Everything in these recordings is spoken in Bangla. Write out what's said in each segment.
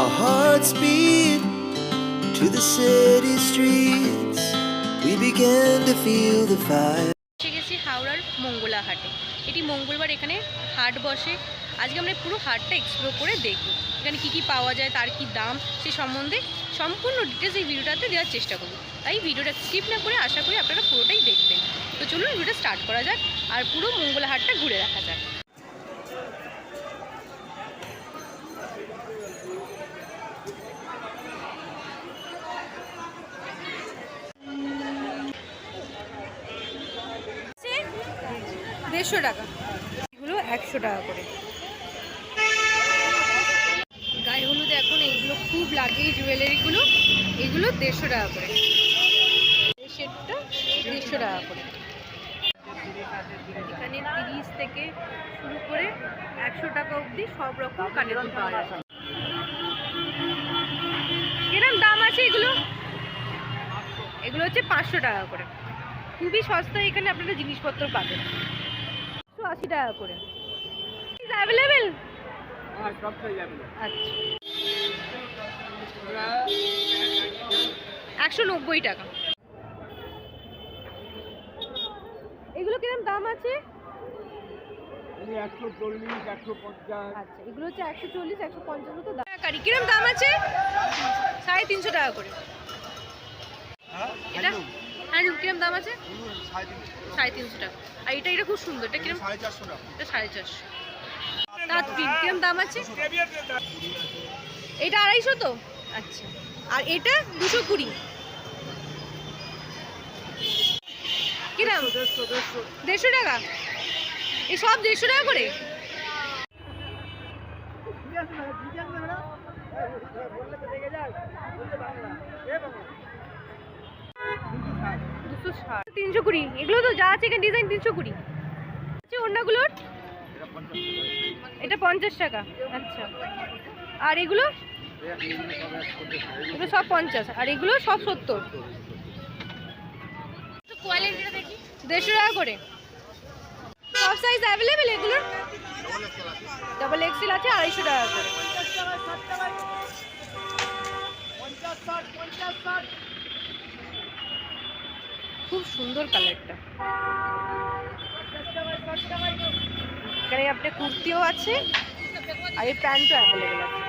Our hearts beat to the city streets. We began to feel the fire. এসে গেছি হাওড়ার মঙ্গলা হাটে। এটি মঙ্গলবার এখানে হাট বসে। আজকে আমরা পুরো হাটটা এক্সপ্লোর করে দেখব এখানে কি কি পাওয়া যায়, তার কি দাম, সে সম্বন্ধে সম্পূর্ণ ডিটেলস এই ভিডিওটাতে দেওয়ার চেষ্টা করব। তাই ভিডিওটা স্কিপ না করে আশা করি আপনারা পুরোটাই দেখবেন। তো চলুন ভিডিওটা স্টার্ট করা যাক আর পুরো মঙ্গলা হাটটা ঘুরে দেখা যাক। টাকা এগুলো 100 টাকা করে। গায়ে হলুদে এখন এইগুলো খুব লাগে, জুয়েলারিগুলো এগুলো 150 টাকা করে। এই সেটটা 150 টাকা করে। এখানে 30 থেকে শুরু করে 100 টাকা অবধি সব রকম কানের দুল পাওয়া যায়। কিরকম দাম আছে এগুলো? এগুলো হচ্ছে 500 টাকা করে। খুবই সস্তা এখানে আপনারা জিনিসপত্র পাবেন। 80 টাকা করে। অ্যাভেলেবেল? হ্যাঁ, সব সাইজ অ্যাভেলেবেল। আচ্ছা, 190 টাকা। এগুলো কিরকম দাম আছে? 140, 150। আচ্ছা, এগুলো হচ্ছে 140, 150 মতো দাম। কিরকম দাম আছে? 350 টাকা করে। এটা হ্যান্ডলুম কিরকম দাম আছে? 350 টাকা। আর এটা খুব সুন্দর। এটা কিরকম? 450 টাকা। এটা 450। তার কিরকম দাম আছে? এটা 250 তো? আচ্ছা, আর এটা 220। কিরকম? 150 টাকা। এই সব 150 টাকা করে? দুশো 320। এগুলো তো যা আছে এখানে ডিজাইন 320 আছে। অন্যগুলোর এটা 50 টাকা। আচ্ছা, আর এগুলো? এগুলো সব 50 আর এগুলো সব 70। কোয়ালিটিটা দেখি। 150 টাকা করে। সব সাইজ অ্যাভেলেবেল এগুলোর? ডাবল এক্সেল আছে 250 টাকা করে। খুব সুন্দর কালারটা। এখানে আপনার কুর্তিও আছে আর এই প্যান্টও অ্যাভেলেবেল আছে।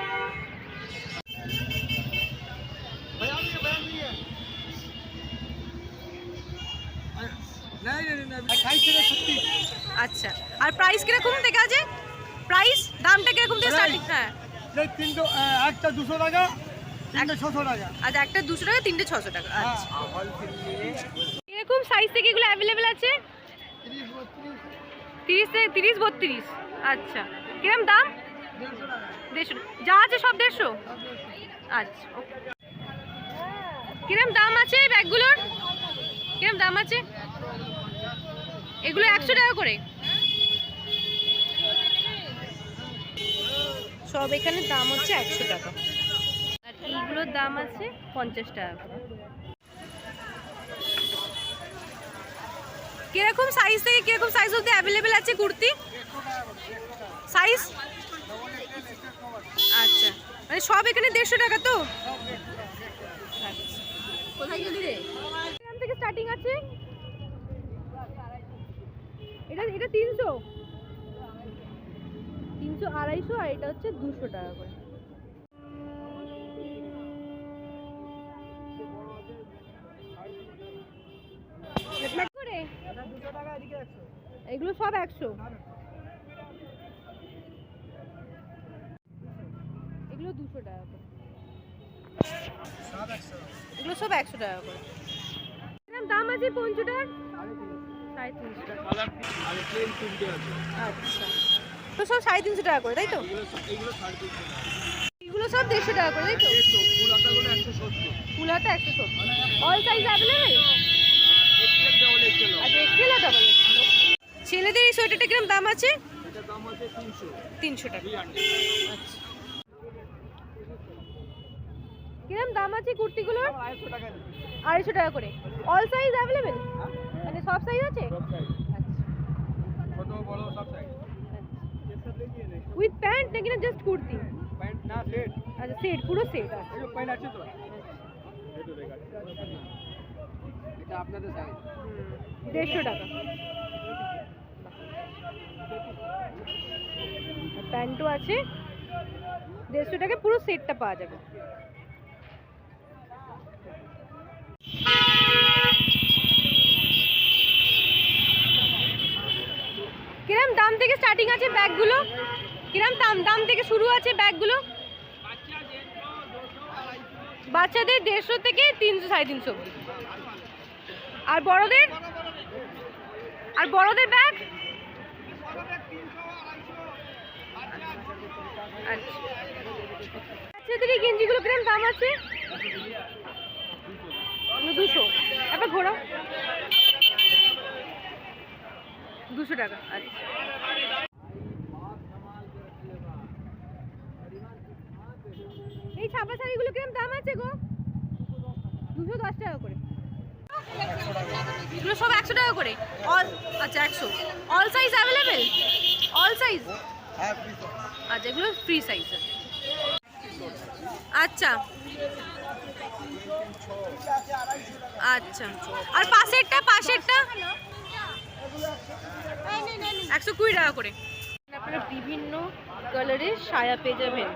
আচ্ছা, আর প্রাইস কিরকম দেখা আছে? প্রাইস দামটা কিরকম থেকে স্টার্টিং? হ্যাঁ, একটা 200 টাকা, তিনটে 600 টাকা। আচ্ছা, একটা 200 টাকা, তিনটে 600 টাকা। আচ্ছা, এরকম সাইজ থেকে এগুলো অ্যাভেলেবেল আছে? 30 থেকে 30, 32। আচ্ছা, কিরকম দাম? 150 যা আছে সব 150? আচ্ছা, ওকে। কিরকম দাম আছে ব্যাগগুলোর? কিরকম দাম আছে? এগুলো 100 টাকা করে। সব এখানে দাম হচ্ছে 100 টাকা। আর এইগুলোর দাম আছে 50 টাকা করে। কিরকম সাইজ থেকে কিরকম সাইজ অবধি অ্যাভেলেবেল আছে কুর্তি? সাইজ? আচ্ছা, মানে সব এখানে 150 টাকা তো? কোথায় গেলি রে? এখান থেকে স্টার্টিং আছে? এটা 300, 250 আর এটা হচ্ছে 200 টাকা করে। এগুলো সব 100। এগুলো 200 টাকা করে। এগুলো সব 100 টাকা করে। এরকম দাম আছে পঞ্চটার? 350 টাকা। আচ্ছা, তো সব 350 টাকা করে, তাই তো? এগুলো সব 150 টাকা করে, তাই তো? ফুলাটা 170। All size available? আচ্ছা, এক্সেল আর ডাবল এক্সেল। ছেলেদের এই সোয়েটারটা কিরকম দাম আছে? এটা দাম আছে 300 টাকা। আচ্ছা, কিরকম দাম আছে কুর্তিগুলোর? 250 টাকা করে। All size available? মানে সব সাইজ আছে? ছোট বড় সব সাইজ। উইথ প্যান্ট নাকি না জাস্ট কুর্তি? প্যান্ট না সেট। আচ্ছা, সেট, পুরো সেট আছে। এই প্যান্ট আছে তো এটা আপনাদের সাইজ 150 টাকা। প্যান্টও আছে 150 টাকা, পুরো সেটটা পাওয়া যাবে। কিরম দাম থেকে স্টার্টিং আছে ব্যাগগুলো? কিরম দাম থেকে শুরু আছে ব্যাগগুলো? বাচ্চাদের 150 থেকে 300 350 অবধি। আর বড়দের ব্যাগ? আচ্ছা, বাচ্চাদের এই গেঞ্জিগুলো কিরম দাম আছে? 200। একবার ঘোরাও। 200 টাকা। আচ্ছা, এই ছাপা শাড়িগুলো কিরম দাম আছে গো? 210 টাকা করে। এগুলো সব 100 টাকা করে। অল, আচ্ছা 100। All size available? All size? হ্যাঁ আচ্ছা, এগুলো ফ্রি সাইজ। আচ্ছা আচ্ছা, আর পাশেরটা 120 টাকা করে। আপনারা বিভিন্ন কালারের সায়া পেয়ে যাবেন।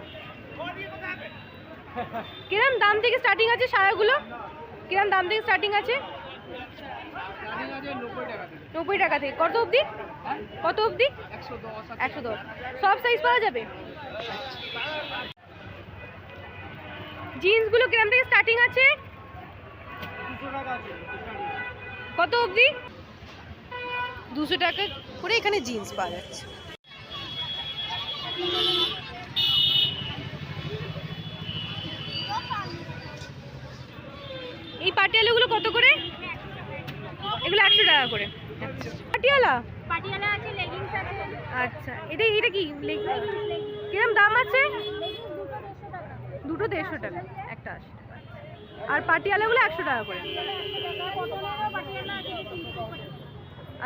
কিরম দাম থেকে স্টার্টিং আছে সায়াগুলো? কিরম দাম থেকে স্টার্টিং আছে? 90 টাকা থেকে। কত অবধি? কত অবধি? 110। সব সাইজ পাওয়া যাবে? জিন্সগুলো কিরম থেকে স্টার্টিং আছে? 200 টাকা আছে। কত অবধি? 200 টাকা করে এখানে জিন্স পাওয়া যাচ্ছে। এই পাটিয়ালাগুলো কত করে? এগুলো 100 টাকা করে। পাটিয়ালা আছে, লেগিংস আছে। আচ্ছা, এটা কি কিরম দাম আছে? দুটো 150 টাকা, একটা 80 টাকা। আর পাটিয়ালাগুলো 100 টাকা করে।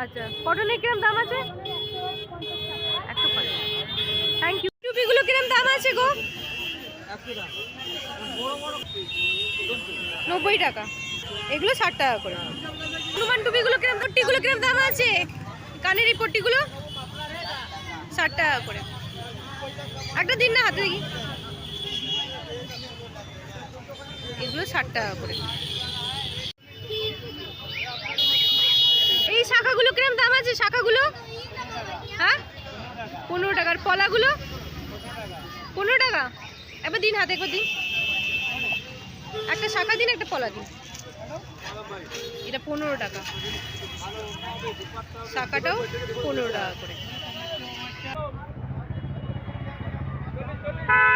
আচ্ছা, কটনের কিরম দাম আছে? 150। Thank you. টুপিগুলো কিরম দাম আছে গো? 90 টাকা। এগুলো 60 টাকা করে। হনুমান টুপিগুলো কিরম? পট্টিগুলো কিরম দাম আছে? কানের এই পট্টিগুলো 60 টাকা করে। একটা দিন না হাতে দেখি। এগুলো 60 টাকা করে। এই শাখাগুলো কিরম দাম আছে? শাখাগুলো হ্যাঁ 15 টাকা। আর পলাগুলো 15 টাকা। একবার দিন হাতে, একবার দিন। একটা শাখা দিন, একটা পলা দিন। এটা 15 টাকা। শাখাটাও 15 টাকা করে।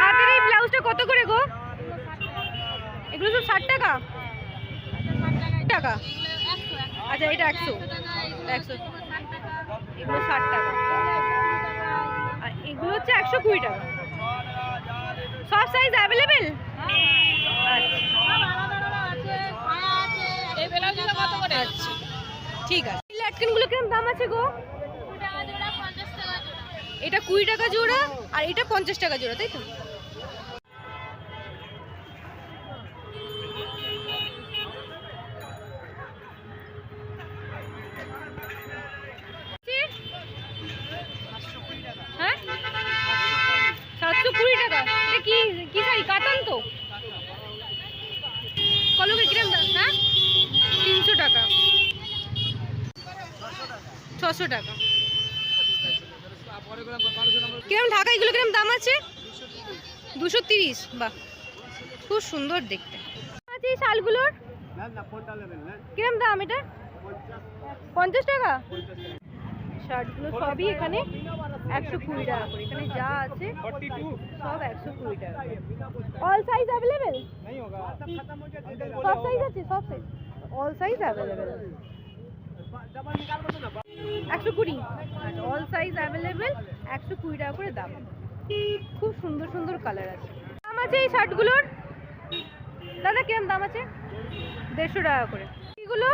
হাতের এই ব্লাউজটা কত করে গো? এগুলো সব 60 টাকা টাকা। আচ্ছা, এটা 100। এগুলো 60 টাকা। আর এগুলো হচ্ছে 120 টাকা। সব সাইজ অ্যাভেলেবেল? আচ্ছা, ঠিক আছে। এই লাটকানগুলো কিরম দাম আছে গো? এটা 20 টাকা জোড়া, আর এটা 50 টাকা জোড়া, তাই তো? হ্যাঁ 720 টাকা। এটা কি শাড়ি? কাতান তো? কলকে কিরম দাম? হ্যাঁ 300 টাকা। 600 টাকা। কিরম ঢাকা? এগুলো কিরম দাম আছে? 230। বাহ, খুব সুন্দর দেখতে আছে এই শালগুলোর। কিরম দাম এটা? 50 টাকা। শার্টগুলো সবই এখানে 120 টাকা করে। এখানে যা আছে সব 120 টাকা। All size available? সব সাইজ আছে? সব সাইজ, অল সাইজ অ্যাভেলেবেল। 120। আচ্ছা, অল সাইজ অ্যাভেলেবেল, 120 টাকা করে দাম। খুব সুন্দর সুন্দর কালার আছে। দাম আছে এই শার্টগুলোর? দাদা কিরম দাম আছে? 150 টাকা করে। এগুলো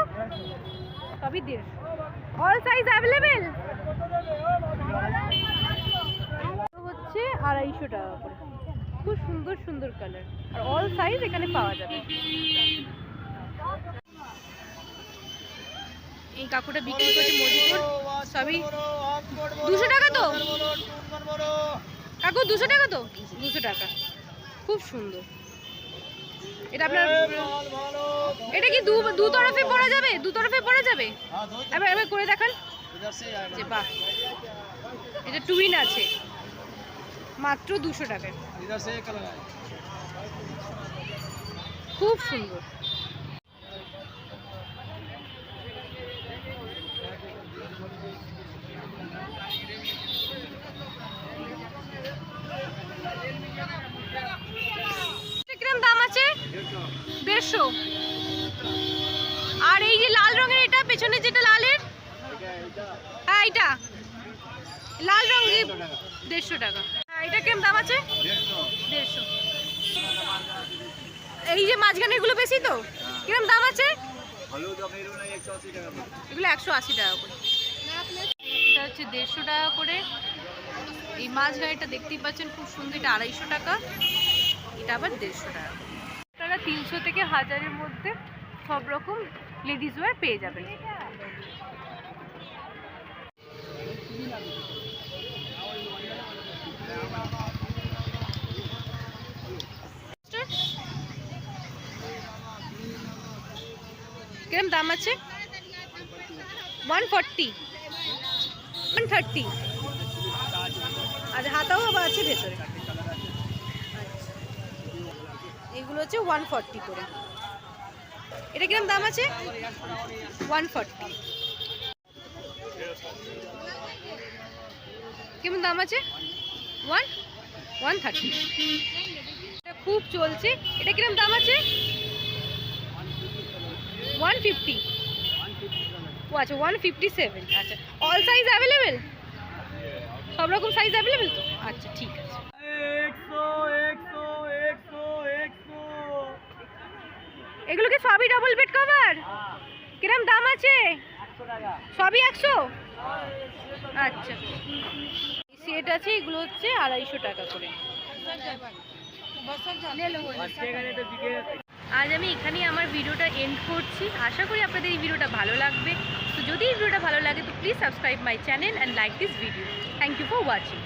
সবই 150। All size available? হচ্ছে 250 টাকা করে। খুব সুন্দর সুন্দর কালার, আর অল সাইজ এখানে পাওয়া যাবে। এই কাকুটা বিক্রি করছে মজিপুর, সবই 200 টাকা তো কাকু, 200 টাকা তো, 200 টাকা, খুব সুন্দর। এটা আপনার, এটা কি দু তরফে পরা যাবে? দু তরফে পরা যাবে? এবার এবার করে দেখান যে বাহ, এটা টুইন আছে, মাত্র 200 টাকায়, খুব সুন্দর। কিরম দাম আছে? 150। আর এই যে লাল রঙের, এটা পেছনে যেটা লালের, হ্যাঁ এটা লাল রঙ, 150 টাকা। হ্যাঁ এটা কিরম দাম আছে? 150। এই যে মাঝখানের গুলো বেশি তো, কিরম দাম আছে? এগুলো 180 টাকা করে। এটা হচ্ছে 150 টাকা করে। এই মাঝখানেটা দেখতেই পাচ্ছেন খুব সুন্দর, এটা 250 টাকা, এটা আবার 150 টাকা। আপনারা 300 থেকে 1000-এর মধ্যে সব রকম লেডিস ওয়্যার পেয়ে যাবেন। কিরম দাম আছে? 140, 130। আচ্ছা, হাতাও আবার আছে ভেতরে। এগুলো হচ্ছে 140 করে। এটা কিরম দাম আছে? 140। কেমন দাম আছে? 130। এটা খুব চলছে। এটা কিরম দাম আছে? 150। ও আচ্ছা, 157। আচ্ছা, অল সাইজ অ্যাভেলেবেল? সব রকম সাইজ অ্যাভেলেবেল তো? আচ্ছা ঠিক আছে। এগুলো কি সবই ডবল বেড কভার? কিরম দাম আছে? সবই 100? আচ্ছা, সেট আছে, এগুলো হচ্ছে 250 টাকা করে। আজ আমি এখানেই আমার ভিডিওটা এন্ড করছি। আশা করি আপনাদের এই ভিডিওটা ভালো লাগবে। তো যদি এই ভিডিওটা ভালো লাগে তো please subscribe my channel and like this video. Thank you for watching.